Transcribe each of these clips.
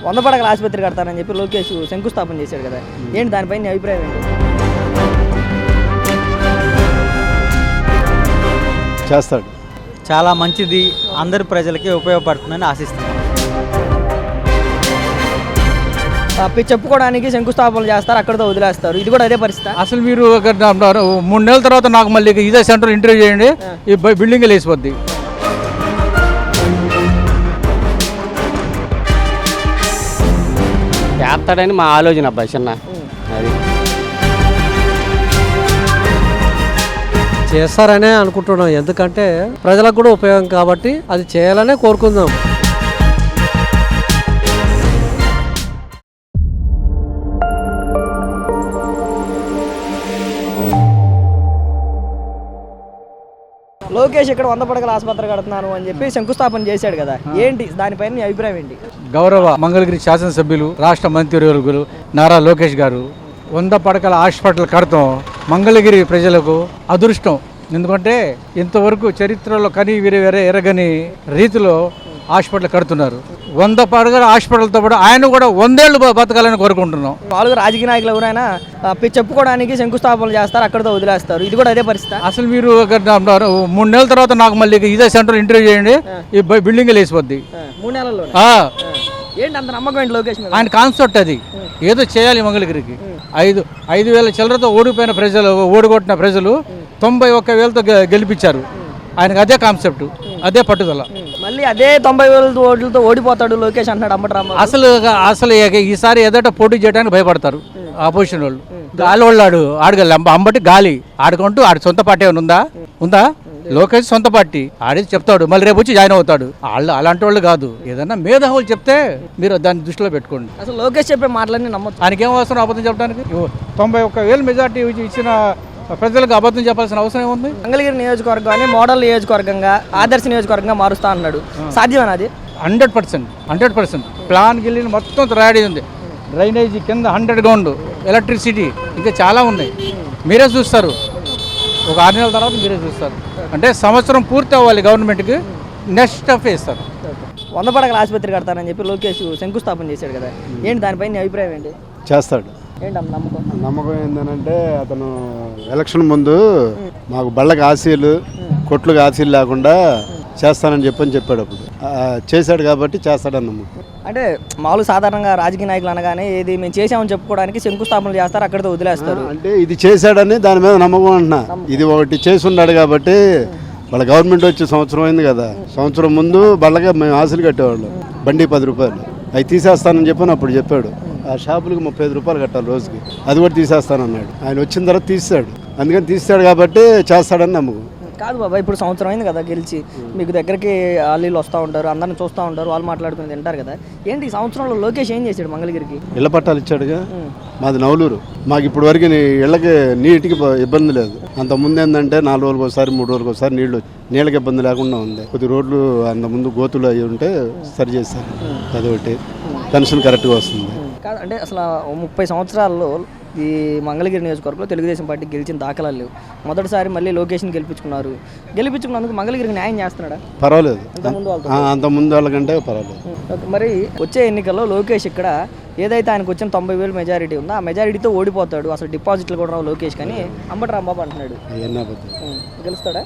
100 పడకల ఆసుపత్రి కడతానని చెప్పి లోకేష్ శంకుస్థాపన చేశాడు కదా, ఏంటి దానిపైన నీ అభిప్రాయం ఏంటి? చేస్తాడు. చాలా మంచిది, అందరి ప్రజలకి ఉపయోగపడుతుందని ఆశిస్తున్నాను. చెప్పుకోవడానికి శంకుస్థాపనలు చేస్తారు, అక్కడితో వదిలేస్తారు, ఇది కూడా అదే పరిస్థితి. అసలు మీరు 3 నెలల తర్వాత నాకు మళ్ళీ ఇదే సెంటర్ ఇంటర్వ్యూ చేయండి, ఈ బిల్డింగ్ లేసిపోద్ది. చేస్తాడని మా ఆలోచన అబ్బాయి చిన్న అది. చేస్తారనే అనుకుంటున్నాం, ఎందుకంటే ప్రజలకు కూడా ఉపయోగం కాబట్టి అది చేయాలనే కోరుకుందాం. లోకేష్ ఇక్కడ 100 పడకల ఆసుపత్రి కడుతున్నాను అని చెప్పి శంకుస్థాపన చేశాడు కదా, ఏంటి దానిపైన నీ అభిప్రాయం ఏంటి? గౌరవ మంగళగిరి శాసనసభ్యులు రాష్ట్ర మంత్రివర్గులు నారా లోకేష్ గారు 100 పడకల హాస్పిటల్ కడతాం మంగళగిరి ప్రజలకు అదృష్టం. ఎందుకంటే ఇంతవరకు చరిత్రలో కని వేరే ఎరగని రీతిలో హాస్పిటల్ కడుతున్నారు. 100 పడకల హాస్పిటల్తో పాటు ఆయన కూడా 100 ఏళ్ళు బతకాలని కోరుకుంటున్నాం. మామూలుగా రాజకీయ నాయకులు ఎవరైనా చెప్పుకోవడానికి శంకుస్థాపనలు చేస్తారు, అక్కడితో వదిలేస్తారు, ఇది కూడా అదే పరిస్థితి. అసలు మీరు 3 నెలల తర్వాత నాకు మళ్ళీ ఇదే సెంటర్ ఇంటర్వ్యూ చేయండి, ఈ బిల్డింగ్ లేసిపోద్ది. 3 నెలల్లో ఏంటి అంత నమ్మకం ఏంటి లోకేష్ మీద? ఆయన కాన్సెప్ట్ అది, ఏదో చేయాలి మంగళగిరికి. 5,000 చిల్లరతో ఓడిపోయిన ప్రజలు, ఓడిగొట్టిన ప్రజలు 91,000తో గెలిపించారు. ఆయనకు అదే కాన్సెప్ట్, అదే పట్టుదల. మళ్ళీ అదే 90,000 ఓట్లతో ఓడిపోతాడు లోకేష్ అంటున్నాడు అంబటరామ. అసలు ఈసారి ఏదైనా పోటీ చేయడానికి భయపడతారు ఆపోజిషన్ వాళ్ళు. గాలి వాళ్ళు ఆడగల అంబటి గాలి ఆడుకుంటూ ఆడి సొంత పార్టీ ఏమైనా ఉందా? లోకేష్ సొంత పార్టీ ఆడి చెప్తాడు, మళ్ళీ రేపు వచ్చి జాయిన్ అవుతాడు. వాళ్ళు అలాంటి వాళ్ళు కాదు, ఏదన్నా మేధావులు చెప్తే మీరు దాన్ని దృష్టిలో పెట్టుకోండి. అసలు లోకేష్ చెప్పే మాటలన్నీ నమ్మొచ్చు. ఆయనకి ఏం అవసరం అబద్ధం చెప్పడానికి? 91,000 మెజార్టీ ఇచ్చిన ప్రజలకు అబద్ధం చెప్పాల్సిన అవసరం ఏముంది? మంగళగిరి నియోజకవర్గాన్ని మోడల్ నియోజకవర్గంగా, ఆదర్శ నియోజకవర్గంగా మారుస్తా అన్నాడు, సాధ్యమేనా అది? 100% ప్లాన్ గిల్లి మొత్తం రెడీ ఉంది. డ్రైనేజీ కింద 100 గ్రౌండ్, ఎలక్ట్రిసిటీ, ఇంకా చాలా ఉన్నాయి. మీరే చూస్తారు, ఒక 6 నెలల తర్వాత మీరే చూస్తారు. అంటే సంవత్సరం పూర్తి అవ్వాలి గవర్నమెంట్కి, నెక్స్ట్ స్టెప్ వేస్తారు. 100 పడకల ఆసుపత్రి కడతానని చెప్పి లోకేష్ శంకుస్థాపన చేశాడు కదా, ఏంటి దానిపైన నీ అభిప్రాయం ఏంటి? చేస్తాడు. ఏంటి అంత నమ్మకం? నమ్మకం ఏంటంటే అతను ఎలక్షన్ ముందు మాకు బళ్ళకి ఆశీలు, కొట్లుకి ఆశీలు లేకుండా చేస్తానని చెప్పాడు. అప్పుడు చేశాడు కాబట్టి చేస్తాడని నమ్మకం. అంటే మామూలు సాధారణంగా రాజకీయ నాయకులు అనగానే ఏది మేము చేసామని చెప్పుకోవడానికి శంకుస్థాపనలు చేస్తారు, అక్కడితో వదిలేస్తారు. అంటే ఇది చేశాడని దాని మీద నమ్మకం అంటున్నా. ఇది ఒకటి చేసి ఉన్నాడు కాబట్టి. వాళ్ళ గవర్నమెంట్ వచ్చి సంవత్సరం అయింది కదా, సంవత్సరం ముందు బళ్ళగా మేము ఆశలు కట్టేవాళ్ళం, బండి 10 రూపాయలు, అవి తీసేస్తానని చెప్పని అప్పుడు చెప్పాడు. ఆ షాపులకు 35 రూపాయలు కట్టాలి రోజుకి, అది కూడా తీసేస్తానన్నాడు. ఆయన వచ్చిన తర్వాత తీసాడు, అందుకని తీస్తాడు కాబట్టి చేస్తాడని నమ్మకం. కాదు బాబా, ఇప్పుడు సంవత్సరం అయింది కదా గెలిచి, మీకు దగ్గరికి వాళ్ళు వస్తూ ఉంటారు, అందరిని చూస్తూ ఉంటారు, వాళ్ళు మాట్లాడుకుని తింటారు కదా, ఏంటి ఈ సంవత్సరంలో లోకేష్ ఏం చేశాడు మంగళగిరికి? ఇళ్ల పట్టాలు ఇచ్చాడుగా. మాది నవలూరు, మాకు ఇప్పుడు వరకు ఇళ్ళకి నీటికి ఇబ్బంది లేదు. అంత ముందు ఏంటంటే 4 రోజులకు ఒకసారి 3 రోజులకు ఒకసారి నీళ్ళకి ఇబ్బంది లేకుండా ఉంది. కొద్ది రోడ్లు అంత ముందు గోతులు అవి ఉంటే సరి చేశారు, అదొకటి. పెన్షన్ కరెక్ట్గా వస్తుంది. కాదు అంటే అసలు 30 సంవత్సరాల్లో ఈ మంగళగిరి నియోజకవర్గంలో తెలుగుదేశం పార్టీ గెలిచిన దాఖలాలు లేవు. మొదటిసారి మళ్ళీ లోకేష్ని గెలిపించుకున్నందుకు మంగళగిరికి న్యాయం చేస్తున్నాడా? పర్వాలేదు, అంత ముందు వాళ్ళకంటే పర్వాలేదు. మరి వచ్చే ఎన్నికల్లో లోకేష్ ఇక్కడ ఏదైతే ఆయనకు వచ్చిన 90,000 మెజారిటీ ఉందో ఆ మెజారిటీతో ఓడిపోతాడు, అసలు డిపాజిట్లు కూడా రావు లోకేష్ కానీ అంబటి రాంబాబు అంటున్నాడు. గెలుస్తాడా?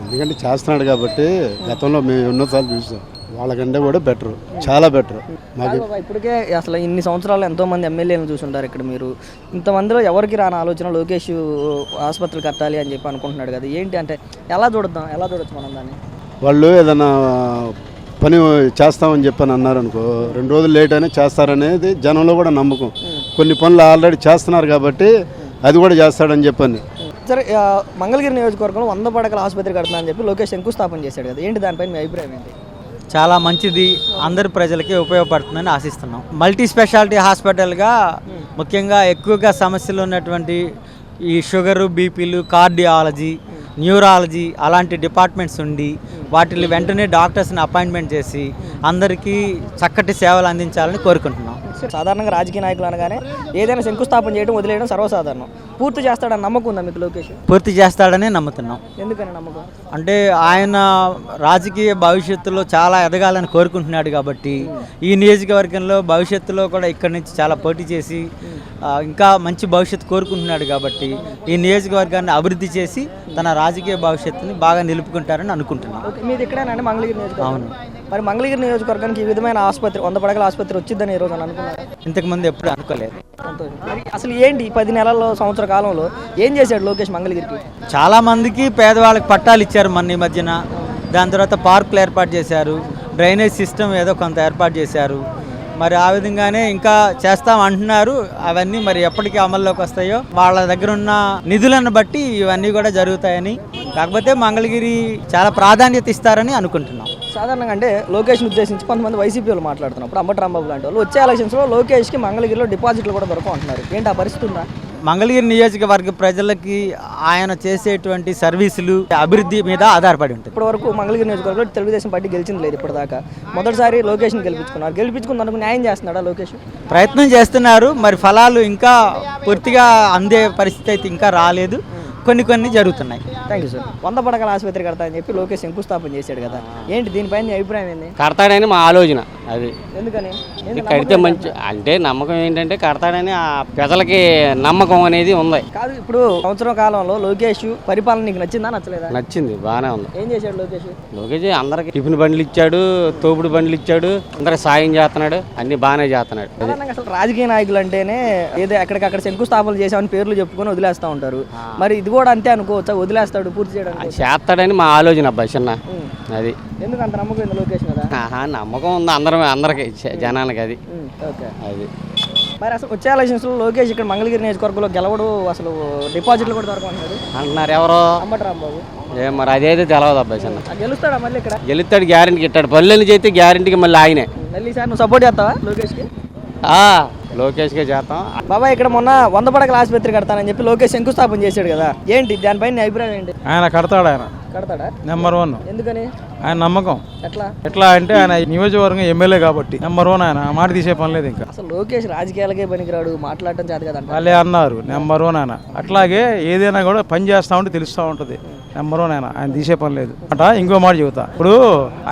ఎందుకంటే చేస్తున్నాడు కాబట్టి. గతంలో మేము ఎన్నోసార్లు చూసాం, వాళ్ళకంటే కూడా బెటర్, చాలా బెటర్. ఇప్పటికే అసలు ఇన్ని సంవత్సరాలు ఎంతో మంది ఎమ్మెల్యేలను చూసుంటారు ఇక్కడ. మీరు ఇంతమందిలో ఎవరికి రాని ఆలోచన లోకేష్ ఆసుపత్రులు కట్టాలి అని చెప్పి అనుకుంటున్నాడు కదా, ఏంటి అంటే ఎలా చూడొచ్చు మనం దాన్ని? వాళ్ళు ఏదైనా పని చేస్తామని చెప్పని అన్నారు అనుకో, 2 రోజులు లేట్ అయినా చేస్తారనేది జనంలో కూడా నమ్మకం. కొన్ని పనులు ఆల్రెడీ చేస్తున్నారు కాబట్టి అది కూడా చేస్తాడని చెప్పని. సరే, మంగళగిరి నియోజకవర్గంలో 100 పడకల ఆసుపత్రి కడుతున్నారని చెప్పి లోకేష్ శంకుస్థాపన చేశాడు కదా, ఏంటి దానిపైన మీ అభిప్రాయం ఏంటి? చాలా మంచిది, అందరి ప్రజలకి ఉపయోగపడుతుందని ఆశిస్తున్నాం. మల్టీ స్పెషాలిటీ హాస్పిటల్గా ముఖ్యంగా ఎక్కువగా సమస్యలు ఉన్నటువంటి ఈ షుగరు, బీపీలు, కార్డియాలజీ, న్యూరాలజీ అలాంటి డిపార్ట్మెంట్స్ ఉండి వాటిని వెంటనే డాక్టర్స్ని అపాయింట్మెంట్ చేసి అందరికీ చక్కటి సేవలు అందించాలని కోరుకుంటున్నాం. సాధారణంగా రాజకీయ నాయకులు అనగానే ఏదైనా శంకుస్థాపన చేయడం వదిలేయడం సర్వసాధారణం. పూర్తి చేస్తాడని నమ్మకం ఉందా మీకు లోకేష్? పూర్తి చేస్తాడని నమ్ముతున్నాం. ఎందుకని నమ్మకం? అంటే ఆయన రాజకీయ భవిష్యత్తులో చాలా ఎదగాలని కోరుకుంటున్నాడు కాబట్టి ఈ నియోజకవర్గంలో భవిష్యత్తులో కూడా ఇక్కడి నుంచి చాలా పోటీ చేసి ఇంకా మంచి భవిష్యత్తు కోరుకుంటున్నాడు కాబట్టి ఈ నియోజకవర్గాన్ని అభివృద్ధి చేసి తన రాజకీయ భవిష్యత్తుని బాగా నిలుపుకుంటారని అనుకుంటున్నాను. మీది ఇక్కడేనండి మంగళగిరి నియోజకవర్గం? అవును. మరి మంగళగిరి నియోజకవర్గానికి ఈ విధమైన ఆసుపత్రి 100 పడకల ఆసుపత్రి వచ్చిందని ఈ రోజు అనుకున్నారు? ఇంతకుముందు ఎప్పుడు అనుకోలేదు. సంతోషం. మరి అసలు ఏంటి ఈ 10 నెలల్లో సంవత్సర కాలంలో ఏం చేశాడు లోకేష్ మంగళగిరికి? చాలా మందికి పేదవాళ్ళకి పట్టాలు ఇచ్చారు మొన్న ఈ మధ్యన. దాని తర్వాత పార్కులు ఏర్పాటు చేశారు, డ్రైనేజ్ సిస్టమ్ ఏదో కొంత ఏర్పాటు చేశారు. మరి ఆ విధంగానే ఇంకా చేస్తాం అంటున్నారు. అవన్నీ మరి ఎప్పటికీ అమల్లోకి వస్తాయో వాళ్ళ దగ్గర ఉన్న నిధులను బట్టి ఇవన్నీ కూడా జరుగుతాయని, కాకపోతే మంగళగిరి చాలా ప్రాధాన్యత ఇస్తారని అనుకుంటున్నాం. సాధారణంగా అంటే లోకేష్ని ఉద్దేశించి కొంతమంది వైసీపీ వాళ్ళు మాట్లాడుతున్నప్పుడు అంబటి రాంబాబు లాంటి వాళ్ళు వచ్చే ఎలక్షన్స్లో లోకేష్కి మంగళగిరిలో డిపాజిట్లు కూడా దొరకవు అంటున్నారు. ఏంటి ఆ పరిస్థితి ఉందా? మంగళగిరి నియోజకవర్గ ప్రజలకి ఆయన చేసేటువంటి సర్వీసులు అభివృద్ధి మీద ఆధారపడి ఉంటుంది. ఇప్పటి వరకు మంగళగిరి నియోజకవర్గంలో తెలుగుదేశం పార్టీ గెలిచింది లేదు ఇప్పటిదాకా. మొదటిసారి లోకేష్ని గెలిపించుకున్నారు. గెలిపించుకున్నందుకు న్యాయం చేస్తున్నాడా లోకేష్? ప్రయత్నం చేస్తున్నారు. మరి ఫలాలు ఇంకా పూర్తిగా అందే పరిస్థితి అయితే ఇంకా రాలేదు. కొన్ని జరుగుతున్నాయి. Thank you sir. 100 పడకల ఆసుపత్రి కడతా అని చెప్పి లోకేష్ శంకుస్థాపన చేశాడు కదా, ఏంటి దీనిపైన నీ అభిప్రాయం ఏంది? కడతాడని మా ఆలోచన. అది ఎందుకని? కడితే మంచి అంటే నమ్మకం ఏంటంటే కడతాడని ఆ ప్రజలకి నమ్మకం అనేది ఉంది. కాదు, ఇప్పుడు సంవత్సరం కాలంలో లోకేష్ పరిపాలన నీకు నచ్చిందా నచ్చలేదా? నచ్చింది, బాగానే ఉంది. ఏం చేశాడు లోకేష్? లోకేష్ అందరికి టిఫిన్ బండ్లు ఇచ్చాడు, తోపుడు బండ్లు ఇచ్చాడు, అందరికి సాయం చేస్తున్నాడు, అన్ని బాగానే చేస్తున్నాడు. సాధారణంగా అసలు రాజకీయ నాయకులు అంటేనే ఏదో ఎక్కడికక్కడ శంకుస్థాపన చేసామని పేర్లు చెప్పుకొని వదిలేస్తూ ఉంటారు. మరి ఇది కూడా అంతే అనుకోవచ్చా? వదిలేస్తాడు పూర్తి చేయడానికి? చేస్తాడని మా ఆలోచన అబ్బాయి చిన్న. అది ఎందుకు అంత నమ్మకం ఉంది లోకేష్ మీద? నమ్మకం ఉంది అందరికి జనానికి. అది ఓకే. అది మరి అసలు వచ్చే ఎలక్షన్స్లో లోకేష్ ఇక్కడ మంగళగిరి నియోజకవర్గంలో గెలవడు, అసలు డిపాజిట్లు కూడా దొరకమంటున్నాడు అంటున్నారు ఎవరో. అంబటి రాంబాబు. మరి అదేదో తెలియదు అబ్బాయి చిన్న. గెలుస్తాడా మళ్ళీ ఇక్కడ? గెలుస్తాడు, గ్యారెంటీ ఇట్టాడు. పల్లెలు చేస్తే గ్యారెంటీకి మళ్ళీ ఆయనే. మళ్ళీ ఈసారి నువ్వు సపోర్ట్ చేస్తావా లోకేష్కి? లోకేష్కే చేస్తాం. బాబా ఇక్కడ మొన్న 100 పడకల ఆసుపత్రి కడతానని చెప్పి లోకేష్ శంకుస్థాపన చేశాడు కదా, ఏంటి దానిపైన నీ అభిప్రాయం ఏంటి? ఆయన కడతాడు. ఆయన కడతాడా? నెంబర్ 1. ఎందుకని? ఆయన నమ్మకం. ఎట్లా అంటే ఆయన నియోజకవర్గం ఎమ్మెల్యే కాబట్టి నెంబర్ 1. ఆయన మాట తీసే పని లేదు. ఇంకా అసలు లోకేష్ రాజకీయాలకే పనికిరాడు, మాట్లాడటం చేత కదంట వాళ్ళే అన్నారు. నెంబర్ 1 ఆయన. అట్లాగే ఏదైనా కూడా పని చేస్తూ ఉంటే తెలుస్తూ ఉంటుంది. నెంబర్ 1 ఆయన తీసే పని లేదు అంట. ఇంకో మాట చెబుతా, ఇప్పుడు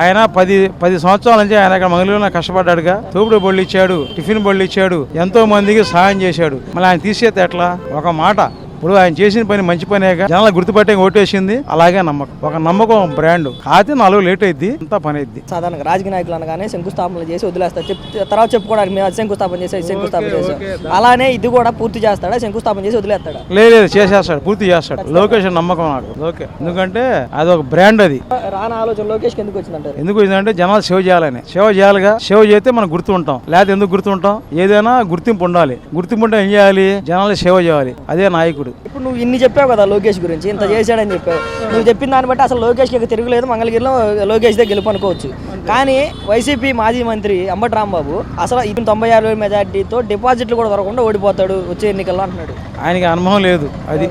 ఆయన 10 సంవత్సరాల నుంచి ఆయన ఇక్కడ మంగళూరులో కష్టపడ్డాడుగా. తోపుడు బళ్ళు ఇచ్చాడు, టిఫిన్ బళ్ళు ఇచ్చాడు, ఎంతో మందికి సహాయం చేశాడు. మళ్ళీ ఆయన తీసేస్తే ఎట్లా? ఒక మాట, ఇప్పుడు ఆయన చేసిన పని మంచి పనేగా జనాలు గుర్తుపట్టే ఓటేసింది. అలాగే నమ్మకం, ఒక నమ్మకం బ్రాండ్. కాతే 4 లేట్ అయింది, అంతా పని అయింది. సాధారణంగా రాజకీయ నాయకులు అనగానే శంకుస్థాపనలు చేసి వదిలేస్తారు, తర్వాత చెప్పుకోవడానికి మేము శంకుస్థాపన చేసాం. అలానే ఇది కూడా పూర్తి చేస్తాడా? శంకుస్థాపన చేసి వదిలేస్తాడా? లేదు, చేసేస్తాడు, పూర్తి చేస్తాడు. లోకేష్ నమ్మకం నాకు. ఓకే, ఎందుకంటే అది ఒక బ్రాండ్. అది రాని ఆలోచన లోకేష్కి ఎందుకు వచ్చిందంటారు? ఎందుకు వచ్చిందంటే జనాలు సేవ చేయాలని. సేవ చేయాలిగా. సేవ చేస్తే మనం గుర్తుంటాం, లేకపోతే ఎందుకు గుర్తుంటాం? ఏదైనా గుర్తింపు ఉండాలి. గుర్తింపు ఉంటే ఏం చేయాలి? జనాలు సేవ చేయాలి. అదే నాయకుడు. ఇప్పుడు నువ్వు ఇన్ని చెప్పావు కదా లోకేష్ గురించి, ఇంత చేశాడని చెప్పావు. నువ్వు చెప్పిన దాన్ని బట్టి అసలు లోకేష్కి తిరుగులేదు, మంగళగిరిలో లోకేష్ దగ్గర గెలుపు అనుకోవచ్చు. కానీ వైసీపీ మాజీ మంత్రి అంబటి రాంబాబు అసలు 96,000 మెజార్టీతో డిపాజిట్లు కూడా దొరకకుండా ఓడిపోతాడు వచ్చే ఎన్నికల్లో అంటున్నాడు. ఆయనకి అనుభవం లేదు. అది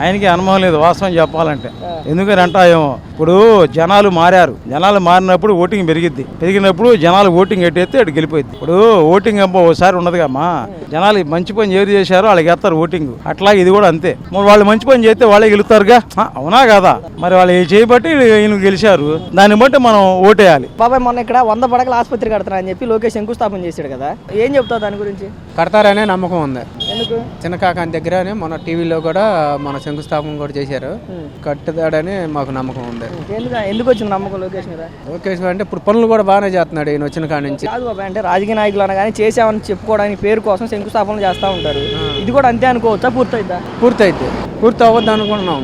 ఆయనకి అనుభవం లేదు వాస్తవం చెప్పాలంటే. ఎందుకని అంటాయేమో, ఇప్పుడు జనాలు మారారు. జనాలు మారినప్పుడు ఓటింగ్ పెరిగినప్పుడు జనాలు ఓటింగ్ ఎట్టేస్తే అటు గెలిపోయింది. ఇప్పుడు ఓటింగ్ ఒకసారి ఉండదుగామా. జనాలు మంచి పని ఏది చేశారో వాళ్ళకి వేస్తారు ఓటింగ్. అట్లా ఇది కూడా అంతే. మరి వాళ్ళు మంచి పని చేస్తే వాళ్ళే గెలుస్తారుగా. అవునా కదా? మరి వాళ్ళు చేయబట్టి ఈయన గెలిచారు, దాన్ని బట్టి మనం ఓటేయాలి. బాబాయ్ మొన్న ఇక్కడ 100 పడకల ఆసుపత్రి కడతారా అని చెప్పి లోకేష్ శంకుస్థాపన చేశాడు కదా, ఏం చెప్తావు దాని గురించి? కడతారనే నమ్మకం ఉంది. ఎందుకు? చిన్నకాకాని దగ్గరనే మొన్న టీవీలో కూడా మన శంకుస్థాపన కూడా చేశారు. కట్టుతాడని మాకు నమ్మకం ఉంది. ఎందుకు వచ్చింది నమ్మకం లోకేష్ మీద? లోకేష్ అంటే ఇప్పుడు పనులు కూడా బాగానే చేస్తున్నాడు ఈయన వచ్చిన కాడి నుంచి. కాదు బాబాయ్, అంటే రాజకీయ నాయకులు అనగానే చేసామని చెప్పుకోవడానికి పేరు కోసం శంకుస్థాపన చేస్తూ ఉంటారు. ఇది కూడా అంతే అనుకోవచ్చా? పూర్తయితే పూర్తి అవ్వద్దు అనుకుంటున్నాం.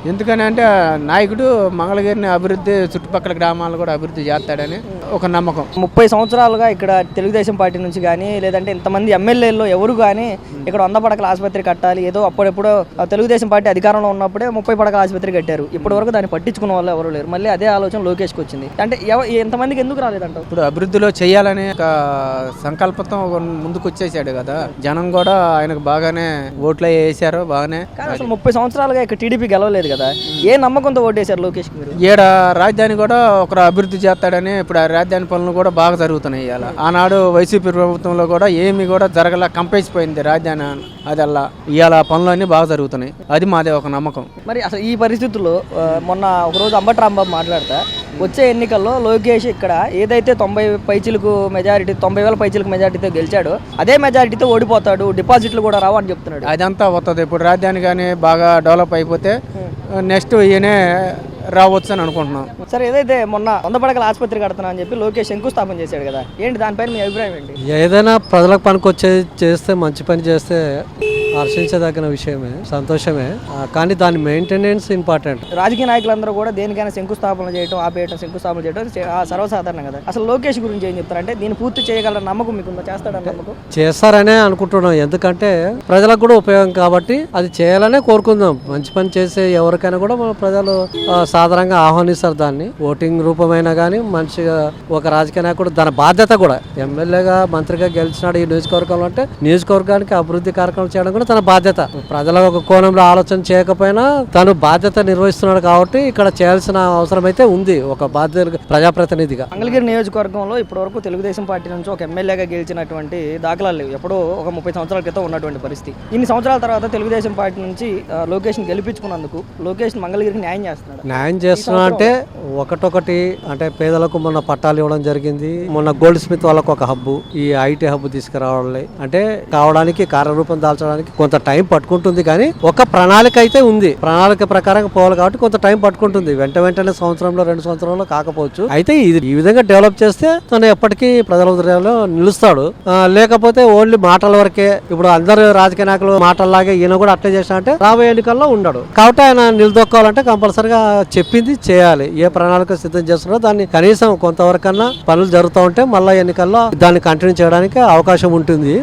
ఎందుకని అంటే నాయకుడు మంగళగిరిని అభివృద్ధి, చుట్టుపక్కల గ్రామాలను కూడా అభివృద్ధి చేస్తాడని ఒక నమ్మకం. 30 సంవత్సరాలుగా ఇక్కడ తెలుగుదేశం పార్టీ నుంచి కానీ లేదంటే ఇంతమంది ఎమ్మెల్యేల్లో ఎవరు కానీ ఇక్కడ 100 పడకల ఆసుపత్రి కట్టాలి, ఏదో అప్పుడెప్పుడో తెలుగుదేశం పార్టీ అధికారంలో ఉన్నప్పుడే 30 పడకల ఆసుపత్రి కట్టారు. ఇప్పటి వరకు దాన్ని పట్టించుకున్న వాళ్ళు ఎవరు లేరు. మళ్ళీ అదే ఆలోచన లోకేష్కి వచ్చింది. అంటే ఎంతమందికి ఎందుకు రాలేదంటావు? ఇప్పుడు అభివృద్ధిలో చేయాలని ఒక సంకల్పంతో ముందుకు వచ్చేసాడు కదా. జనం కూడా ఆయనకు బాగానే ఓట్లు వేసారు బాగానే. కానీ అసలు 30 సంవత్సరాలుగా ఇక్కడ టీడీపీ వైసీపీ గెలవలేదు కదా, ఏ నమ్మకంతో ఓటేశారు లోకేష్కి మీరు? ఈడ రాజధాని కూడా ఒక అభివృద్ధి చేస్తాడని ఇప్పుడు ఆ రాజధాని పనులు కూడా బాగా జరుగుతున్నాయి. ఇవాళ ఆనాడు వైసీపీ ప్రభుత్వంలో కూడా ఏమి కూడా జరగల, కంపేసిపోయింది రాజధాని. అదల్లా ఇవాళ పనులన్నీ బాగా జరుగుతున్నాయి. అది మాదే ఒక నమ్మకం. మరి అసలు ఈ పరిస్థితుల్లో మొన్న ఒకరోజు అంబటి రాంబాబు మాట్లాడతా వచ్చే ఎన్నికల్లో లోకేష్ ఇక్కడ ఏదైతే 90,000 పైచిలకు మెజారిటీతో గెలిచాడో అదే మెజారిటీతో ఓడిపోతాడు, డిపాజిట్లు కూడా రావు అని చెప్తున్నాడు. అదంతా వస్తుంది. ఇప్పుడు రాజధాని కానీ బాగా డెవలప్ అయిపోతే నెక్స్ట్ ఈయనే రావచ్చు అని అనుకుంటున్నాం. సరే, ఏదైతే మొన్న 100 పడకల ఆసుపత్రి కడతానని అని చెప్పి లోకేష్ శంకుస్థాపన చేశాడు కదా, ఏంటి దానిపైన మీ అభిప్రాయం ఏంటి? ఏదైనా ప్రజలకు పనికొచ్చే చేస్తే, మంచి పని చేస్తే హర్షించదగిన విషయమే, సంతోషమే. కానీ దాని మెయింటెనెన్స్ ఇంపార్టెంట్. రాజకీయ నాయకులందరూ కూడా దేనికైనా శంకుస్థాపన చేయడం, ఆపేయడం, శంకుస్థాపన చేయడం సర్వసాధారణం కదా. అసలు లోకేష్ గురించి ఏం చెప్తారంటే దీన్ని పూర్తి చేయగల నమ్మకం మీకుందా? చేస్తాడని నమ్మకం? చేస్తారనే అనుకుంటున్నాం. ఎందుకంటే ప్రజలకు కూడా ఉపయోగం కాబట్టి అది చేయాలనే కోరుకుందాం. మంచి పని చేసే ఎవరికైనా కూడా మన ప్రజలు సాధారణంగా ఆహ్వానిస్తారు దాన్ని. ఓటింగ్ రూపమైనా కానీ మంచిగా ఒక రాజకీయ నాయకుడు దాని బాధ్యత కూడా, ఎమ్మెల్యేగా మంత్రిగా గెలిచినాడు ఈ నియోజకవర్గంలో అంటే నియోజకవర్గానికి అభివృద్ధి కార్యక్రమం చేయడం కూడా తన బాధ్యత. ప్రజల ఒక కోణంలో ఆలోచన చేయకపోయినా తను బాధ్యత నిర్వహిస్తున్నాడు కాబట్టి ఇక్కడ చేయాల్సిన అవసరం అయితే ఉంది ఒక బాధ్యత ప్రజాప్రతినిధిగా. మంగళగిరి నియోజకవర్గంలో ఇప్పటివరకు తెలుగుదేశం పార్టీ నుంచి ఒక ఎమ్మెల్యేగా గెలిచినటువంటి దాఖలాలు లేవు. ఎప్పుడో ఒక 30 సంవత్సరాల క్రితం ఉన్నటువంటి పరిస్థితి. ఇన్ని సంవత్సరాల తర్వాత తెలుగుదేశం పార్టీ నుంచి లోకేష్ని గెలిపించుకున్నందుకు లోకేష్ మంగళగిరికి న్యాయం చేస్తున్నాడు. న్యాయం చేస్తున్నా అంటే ఒకటొకటి అంటే పేదలకు మొన్న పట్టాలు ఇవ్వడం జరిగింది. మొన్న గోల్డ్ స్మిత్ వాళ్ళకు ఒక హబ్బు, ఈ ఐటీ హబ్బు తీసుకురావాలి అంటే కావడానికి కార్యరూపం దాల్చడానికి కొంత టైం పట్టుకుంటుంది. కానీ ఒక ప్రణాళిక అయితే ఉంది. ప్రణాళిక ప్రకారం పోవాలి కాబట్టి కొంత టైం పట్టుకుంటుంది. వెంటనే సంవత్సరంలో 2 సంవత్సరంలో కాకపోవచ్చు. అయితే ఇది ఈ విధంగా డెవలప్ చేస్తే తను ఎప్పటికీ ప్రజల హృదయాల్లో నిలుస్తాడు. లేకపోతే ఓన్లీ మాటల వరకే ఇప్పుడు అందరు రాజకీయ నాయకులు మాటల్లాగే ఈయన కూడా అట్లే చేసినా అంటే రాబోయే ఎన్నికల్లో ఉండడు. కాబట్టి ఆయన నిలదొక్కాలంటే కంపల్సరిగా చెప్పింది చేయాలి. ఏ ప్రణాళిక సిద్ధం చేస్తున్నారో దాన్ని కనీసం కొంతవరకన్నా పనులు జరుగుతూ ఉంటే మళ్ళీ ఎన్నికల్లో దాన్ని కంటిన్యూ చేయడానికి అవకాశం ఉంటుంది.